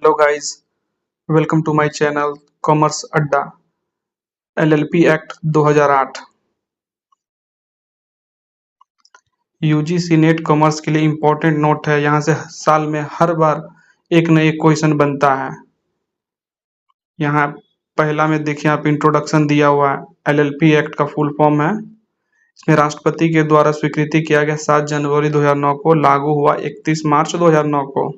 Hello guys, welcome to my channel commerce Adda. LLP act 2008 UGC NET commerce के लिए important note है। यहाँ से साल में हर बार एक न एक क्वेश्चन बनता है। यहाँ पहला में देखिए आप इंट्रोडक्शन दिया हुआ है। एलएलपी एक्ट का फुल फॉर्म है। इसमें राष्ट्रपति के द्वारा स्वीकृति किया गया 7 जनवरी 2009 को, लागू हुआ 31 मार्च 2009 को।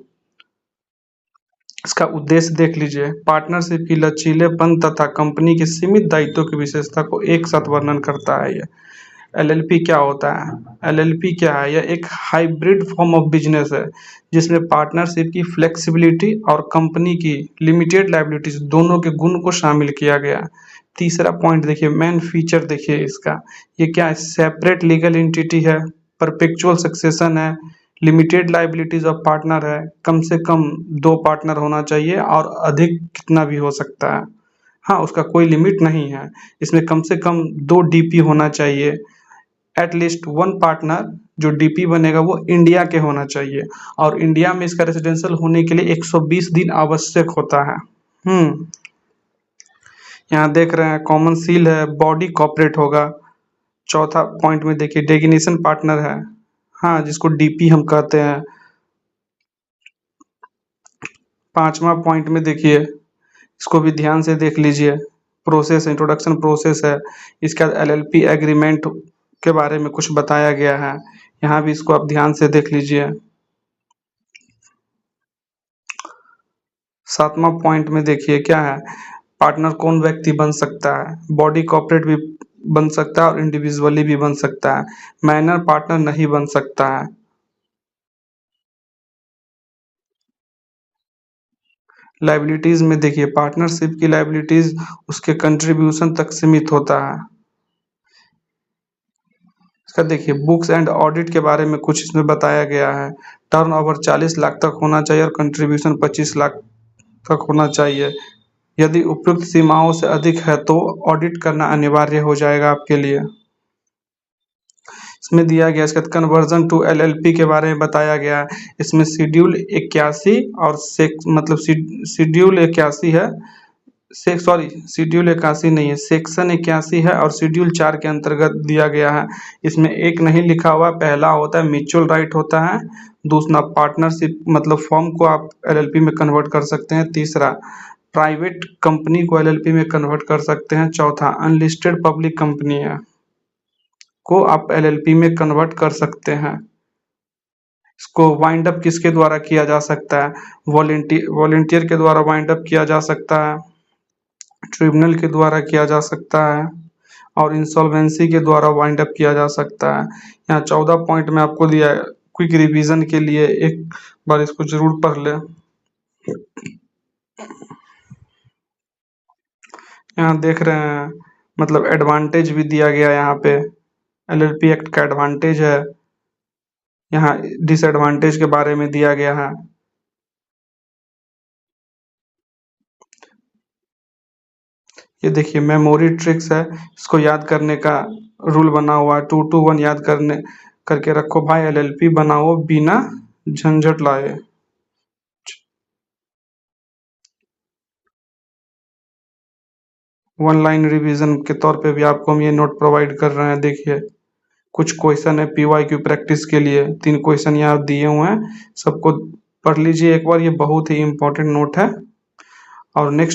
इसका उद्देश्य देख लीजिए। पार्टनरशिप की लचीलेपन तथा कंपनी के सीमित दायित्वों की विशेषता को एक साथ वर्णन करता है। ये एलएलपी क्या होता है? एलएलपी क्या है? यह एक हाइब्रिड फॉर्म ऑफ बिजनेस है जिसमें पार्टनरशिप की फ्लेक्सिबिलिटी और कंपनी की लिमिटेड लायबिलिटीज दोनों के गुण को शामिल किया गया। तीसरा पॉइंट देखिए, मेन फीचर देखिए इसका। ये क्या है? सेपरेट लीगल एंटिटी है, परपेचुअल सक्सेशन है, लिमिटेड लायबिलिटीज ऑफ पार्टनर है, कम से कम 2 पार्टनर होना चाहिए और अधिक कितना भी हो सकता है। हाँ, उसका कोई लिमिट नहीं है। इसमें कम से कम 2 डीपी होना चाहिए। एटलीस्ट 1 पार्टनर जो डीपी बनेगा वो इंडिया के होना चाहिए और इंडिया में इसका रेसिडेंशियल होने के लिए 120 दिन आवश्यक होता है। यहाँ देख रहे हैं कॉमन सील है, बॉडी कॉर्पोरेट होगा। चौथा पॉइंट में देखिए डेजिग्नेशन पार्टनर है, हाँ, जिसको डीपी हम कहते हैं। पांचवा पॉइंट में देखिए, इसको भी ध्यान से देख लीजिए। प्रोसेस, इंट्रोडक्शन प्रोसेस है। इसका एलएलपी एग्रीमेंट के बारे में कुछ बताया गया है। यहाँ भी इसको आप ध्यान से देख लीजिए। 7वां पॉइंट में देखिए क्या है? पार्टनर कौन व्यक्ति बन सकता है? बॉडी कॉर्पोरेट भी बन सकता है और इंडिविजुअली भी बन सकता है। माइनर पार्टनर नहीं बन सकता है। लायबिलिटीज में देखिए, पार्टनरशिप की लायबिलिटीज उसके कंट्रीब्यूशन तक सीमित होता है। इसका देखिए बुक्स एंड ऑडिट के बारे में कुछ इसमें बताया गया है। टर्नओवर 40 लाख तक होना चाहिए और कंट्रीब्यूशन 25 लाख तक होना चाहिए। यदि उपयुक्त सीमाओं से अधिक है तो ऑडिट करना अनिवार्य हो जाएगा आपके लिए। इसमें दिया गया इसका कन्वर्जन टू एलएलपी के बारे में बताया गया है। इसमें शेड्यूल 81 और शेड्यूल 81 है, शेड्यूल 81 नहीं है, सेक्शन 81 है और शेड्यूल 4 के अंतर्गत दिया गया है। इसमें एक नहीं लिखा हुआ। पहला होता है म्यूचुअल राइट होता है, दूसरा पार्टनरशिप मतलब फॉर्म को आप एलएलपी में कन्वर्ट कर सकते हैं, तीसरा प्राइवेट कंपनी को एलएलपी में कन्वर्ट कर सकते हैं, चौथा अनलिस्टेड पब्लिक कंपनी है को आप एलएलपी में कन्वर्ट कर सकते हैं। इसको वाइंड अप किसके द्वारा किया जा सकता है? वॉलेंटियर के द्वारा वाइंड अप किया जा सकता है, ट्रिब्यूनल के द्वारा किया जा सकता है और इंसॉल्वेंसी के द्वारा वाइंड अप किया जा सकता है। यहाँ 14 पॉइंट में आपको दिया है। क्विक रिवीजन के लिए एक बार इसको जरूर पढ़ ले। यहाँ देख रहे हैं मतलब एडवांटेज भी दिया गया है। यहाँ पे एलएलपी एक्ट का एडवांटेज है, यहाँ डिसएडवांटेज के बारे में दिया गया है। ये देखिए मेमोरी ट्रिक्स है, इसको याद करने का रूल बना हुआ है। 2 to 1 याद करके रखो भाई, एलएलपी बनाओ बिना झंझट लाए। वन लाइन रिवीजन के तौर पे भी आपको हम ये नोट प्रोवाइड कर रहे हैं। देखिए कुछ क्वेश्चन है पीवाईक्यू प्रैक्टिस के लिए, 3 क्वेश्चन यहाँ दिए हुए हैं, सबको पढ़ लीजिए एक बार। ये बहुत ही इंपॉर्टेंट नोट है। और नेक्स्ट